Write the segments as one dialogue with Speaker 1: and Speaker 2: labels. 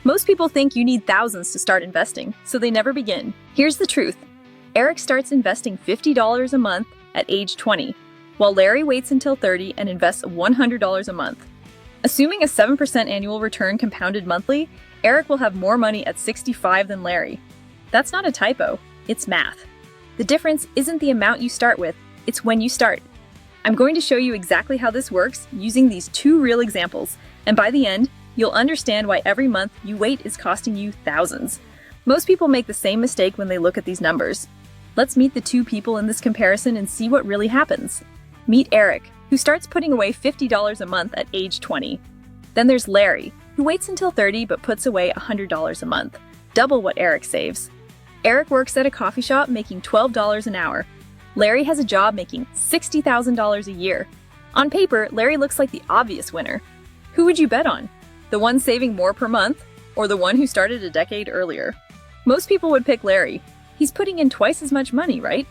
Speaker 1: Most people think you need thousands to start investing, so they never begin. Here's the truth. Eric starts investing $50 a month at age 20, while Larry waits until 30 and invests $100 a month. Assuming a 7% annual return compounded monthly, Eric will have more money at 65 than Larry. That's not a typo, it's math. The difference isn't the amount you start with, it's when you start. I'm going to show you exactly how this works using these two real examples, and by the end, you'll understand why every month you wait is costing you thousands. Most people make the same mistake when they look at these numbers. Let's meet the two people in this comparison and see what really happens. Meet Eric, who starts putting away $50 a month at age 20. Then there's Larry, who waits until 30 but puts away $100 a month, double what Eric saves. Eric works at a coffee shop making $12 an hour. Larry has a job making $60,000 a year. On paper, Larry looks like the obvious winner. Who would you bet on? The one saving more per month, or the one who started a decade earlier? Most people would pick Larry. He's putting in twice as much money, right?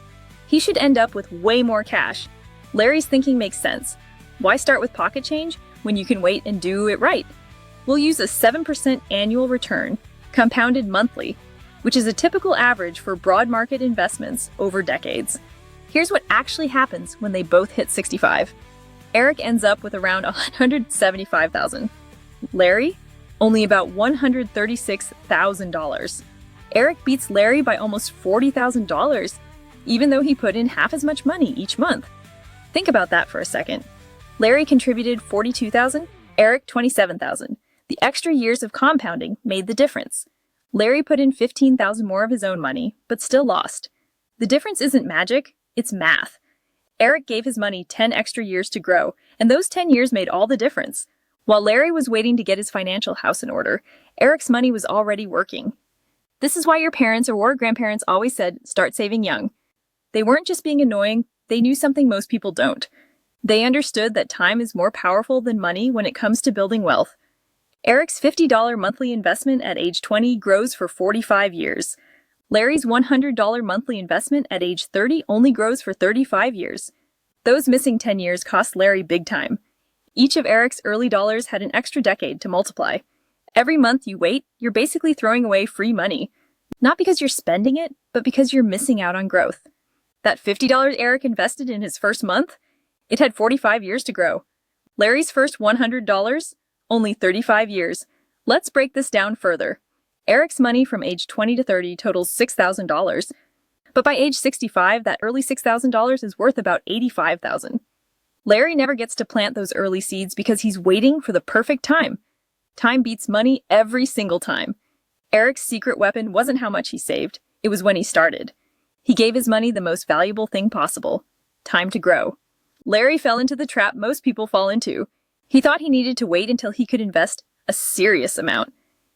Speaker 1: He should end up with way more cash. Larry's thinking makes sense. Why start with pocket change when you can wait and do it right? We'll use a 7% annual return, compounded monthly, which is a typical average for broad market investments over decades. Here's what actually happens when they both hit 65. Eric ends up with around $175,000. Larry? Only about $136,000. Eric beats Larry by almost $40,000, even though he put in half as much money each month. Think about that for a second. Larry contributed $42,000, Eric $27,000. The extra years of compounding made the difference. Larry put in $15,000 more of his own money, but still lost. The difference isn't magic, it's math. Eric gave his money 10 extra years to grow, and those 10 years made all the difference. While Larry was waiting to get his financial house in order, Eric's money was already working. This is why your parents or grandparents always said, start saving young. They weren't just being annoying, they knew something most people don't. They understood that time is more powerful than money when it comes to building wealth. Eric's $50 monthly investment at age 20 grows for 45 years. Larry's $100 monthly investment at age 30 only grows for 35 years. Those missing 10 years cost Larry big time. Each of Eric's early dollars had an extra decade to multiply. Every month you wait, you're basically throwing away free money. Not because you're spending it, but because you're missing out on growth. That $50 Eric invested in his first month? It had 45 years to grow. Larry's first $100? Only 35 years. Let's break this down further. Eric's money from age 20 to 30 totals $6,000. But by age 65, that early $6,000 is worth about $85,000. Larry never gets to plant those early seeds because he's waiting for the perfect time. Time beats money every single time. Eric's secret weapon wasn't how much he saved, it was when he started. He gave his money the most valuable thing possible: time to grow. Larry fell into the trap most people fall into. He thought he needed to wait until he could invest a serious amount.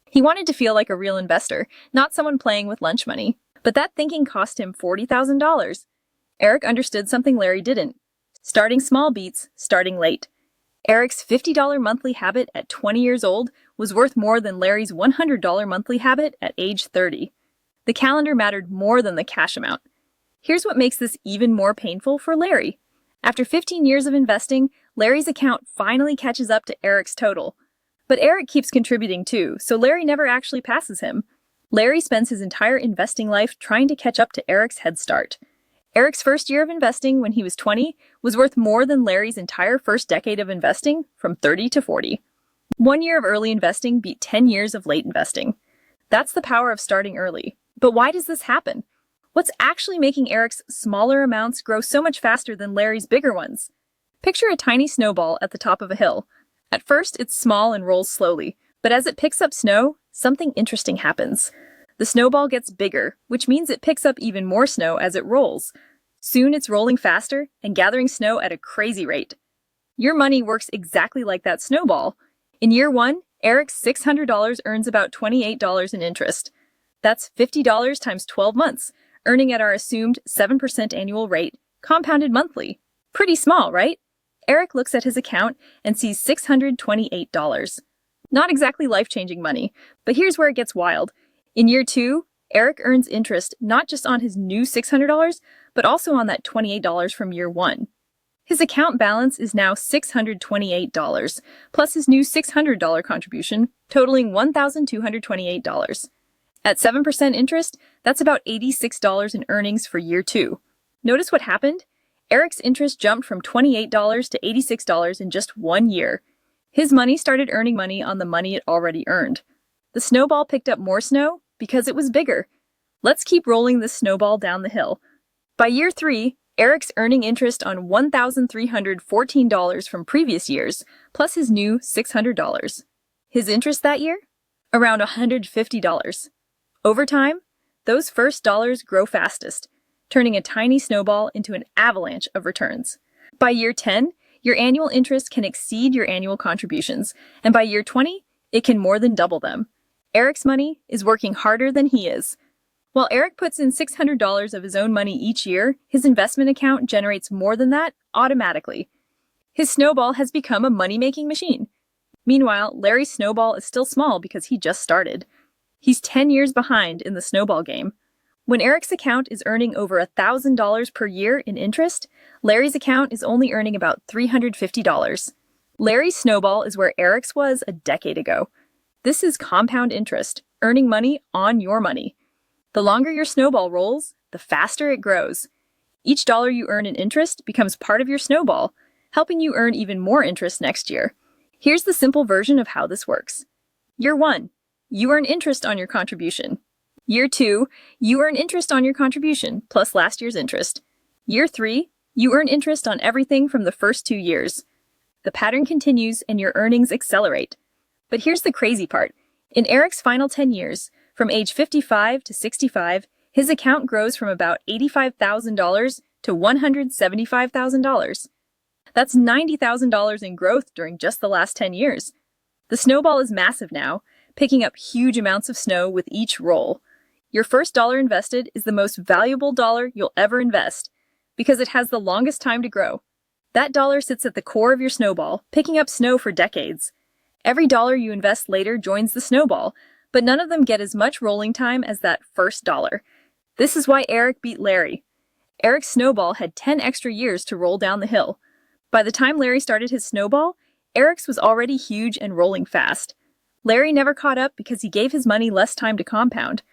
Speaker 1: He wanted to feel like a real investor, not someone playing with lunch money. But that thinking cost him $40,000. Eric understood something Larry didn't. Starting small beats starting late. Eric's $50 monthly habit at 20 years old was worth more than Larry's $100 monthly habit at age 30. The calendar mattered more than the cash amount. Here's what makes this even more painful for Larry. After 15 years of investing, Larry's account finally catches up to Eric's total. But Eric keeps contributing too, so Larry never actually passes him. Larry spends his entire investing life trying to catch up to Eric's head start. Eric's first year of investing when he was 20 was worth more than Larry's entire first decade of investing from 30 to 40. 1 year of early investing beat 10 years of late investing. That's the power of starting early. But why does this happen? What's actually making Eric's smaller amounts grow so much faster than Larry's bigger ones? Picture a tiny snowball at the top of a hill. At first, it's small and rolls slowly, but as it picks up snow, something interesting happens. The snowball gets bigger, which means it picks up even more snow as it rolls. Soon it's rolling faster and gathering snow at a crazy rate. Your money works exactly like that snowball. In year 1, Eric's $600 earns about $28 in interest. That's $50 times 12 months, earning at our assumed 7% annual rate, compounded monthly. Pretty small, right? Eric looks at his account and sees $628. Not exactly life-changing money, but here's where it gets wild. In year 2, Eric earns interest not just on his new $600, but also on that $28 from year 1. His account balance is now $628, plus his new $600 contribution, totaling $1,228. At 7% interest, that's about $86 in earnings for year 2. Notice what happened? Eric's interest jumped from $28 to $86 in just 1 year. His money started earning money on the money it already earned. The snowball picked up more snow because it was bigger. Let's keep rolling this snowball down the hill. By year 3, Eric's earning interest on $1,314 from previous years, plus his new $600. His interest that year? Around $150. Over time, those first dollars grow fastest, turning a tiny snowball into an avalanche of returns. By year 10, your annual interest can exceed your annual contributions, and by year 20, it can more than double them. Eric's money is working harder than he is. While Eric puts in $600 of his own money each year, his investment account generates more than that automatically. His snowball has become a money-making machine. Meanwhile, Larry's snowball is still small because he just started. He's 10 years behind in the snowball game. When Eric's account is earning over $1,000 per year in interest, Larry's account is only earning about $350. Larry's snowball is where Eric's was a decade ago. This is compound interest, earning money on your money. The longer your snowball rolls, the faster it grows. Each dollar you earn in interest becomes part of your snowball, helping you earn even more interest next year. Here's the simple version of how this works. Year 1, you earn interest on your contribution. Year 2, you earn interest on your contribution, plus last year's interest. Year 3, you earn interest on everything from the first 2 years. The pattern continues and your earnings accelerate. But here's the crazy part. In Eric's final 10 years, from age 55 to 65, his account grows from about $85,000 to $175,000. That's $90,000 in growth during just the last 10 years. The snowball is massive now, picking up huge amounts of snow with each roll. Your first dollar invested is the most valuable dollar you'll ever invest because it has the longest time to grow. That dollar sits at the core of your snowball, picking up snow for decades. Every dollar you invest later joins the snowball, but none of them get as much rolling time as that first dollar. This is why Eric beat Larry. Eric's snowball had 10 extra years to roll down the hill. By the time Larry started his snowball, Eric's was already huge and rolling fast. Larry never caught up because he gave his money less time to compound.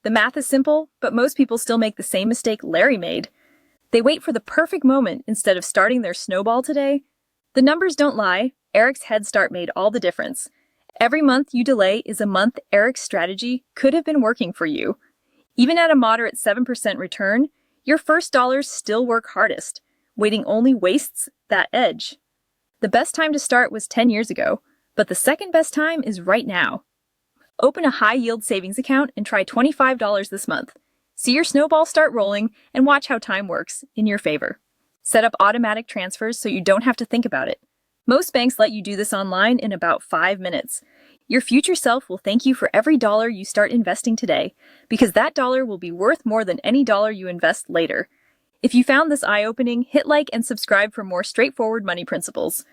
Speaker 1: The math is simple, but most people still make the same mistake Larry made. They wait for the perfect moment instead of starting their snowball today. The numbers don't lie. Eric's head start made all the difference. Every month you delay is a month Eric's strategy could have been working for you. Even at a moderate 7% return, your first dollars still work hardest. Waiting only wastes that edge. The best time to start was 10 years ago, but the second best time is right now. Open a high-yield savings account and try $25 this month. See your snowball start rolling and watch how time works in your favor. Set up automatic transfers so you don't have to think about it. Most banks let you do this online in about 5 minutes. Your future self will thank you for every dollar you start investing today, because that dollar will be worth more than any dollar you invest later. If you found this eye-opening, hit like and subscribe for more straightforward money principles.